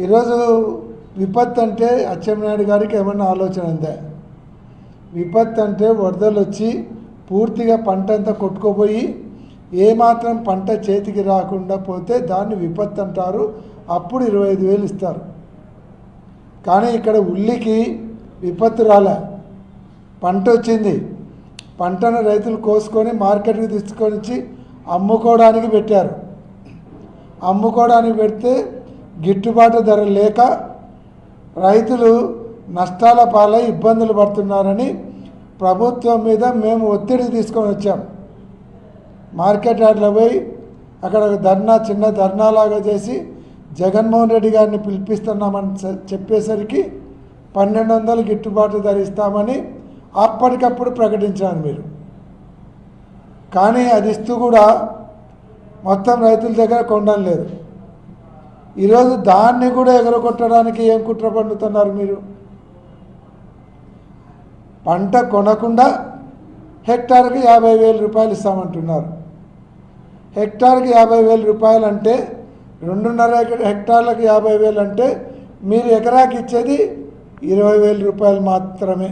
ఈరోజు విపత్తు అంటే అచ్చెన్నాయుడు గారికి ఏమన్నా ఆలోచన ఉందా? విపత్తు అంటే వరదలు వచ్చి పూర్తిగా పంట అంతా కొట్టుకుపోయి ఏమాత్రం పంట చేతికి రాకుండా పోతే దాన్ని విపత్తు అంటారు. అప్పుడు 25,000 ఇస్తారు. కానీ ఇక్కడ ఉల్లికి విపత్తు రాలే, పంట వచ్చింది. పంటను రైతులు కోసుకొని మార్కెట్కి తీసుకొని వచ్చి అమ్ముకోవడానికి పెట్టారు. అమ్ముకోవడానికి పెడితే గిట్టుబాటు ధర లేక రైతులు నష్టాల పాలై ఇబ్బందులు పడుతున్నారని ప్రభుత్వం మీద మేము ఒత్తిడి తీసుకొని వచ్చాం. మార్కెట్ యార్డ్లో పోయి అక్కడ ధర్నా, చిన్న ధర్నాలాగా చేసి జగన్మోహన్ రెడ్డి గారిని పిలిపిస్తున్నామని చెప్పేసరికి 1,200 గిట్టుబాటు ధర ఇస్తామని అప్పటికప్పుడు ప్రకటించారు మీరు. కానీ అది ఇస్తూ కూడా మొత్తం రైతుల దగ్గర కొనడం లేదు. ఈరోజు దాన్ని కూడా ఎగరగొట్టడానికి ఏం కుట్ర పన్నుతున్నారు మీరు? పంట కొనకుండా హెక్టార్కి 50,000 రూపాయలు ఇస్తామంటున్నారు. హెక్టార్కి 50,000 రూపాయలు అంటే 2.5 హెక్టార్లకు 50,000 అంటే మీరు ఎకరాకి ఇచ్చేది 20,000 రూపాయలు మాత్రమే.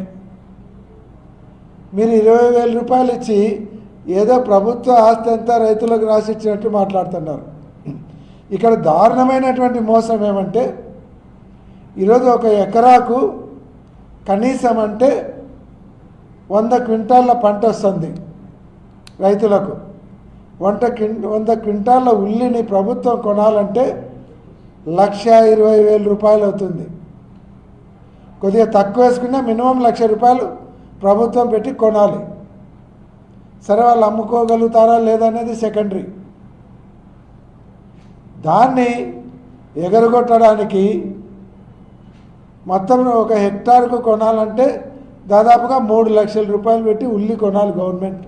మీరు 20,000 రూపాయలు ఇచ్చి ఏదో ప్రభుత్వ ఆస్తి అంతా రైతులకు రాసిచ్చినట్టు మాట్లాడుతున్నారు. ఇక్కడ దారుణమైనటువంటి మోసం ఏమంటే ఈరోజు ఒక ఎకరాకు కనీసం అంటే 100 క్వింటాళ్ళ పంట వస్తుంది రైతులకు. 100 క్వింటాళ్ళ ఉల్లిని ప్రభుత్వం కొనాలంటే 1,20,000 రూపాయలు అవుతుంది. కొద్దిగా తక్కువ వేసుకున్నా మినిమం 1,00,000 రూపాయలు ప్రభుత్వం పెట్టి కొనాలి. సరే, వాళ్ళు అమ్ముకోగలుగుతారా లేదనేది సెకండరీ. దాన్ని ఎగరగొట్టడానికి మొత్తం ఒక హెక్టార్కు కొనాలంటే దాదాపుగా 3 లక్షల రూపాయలు పెట్టి ఉల్లి కొనాలి గవర్నమెంట్.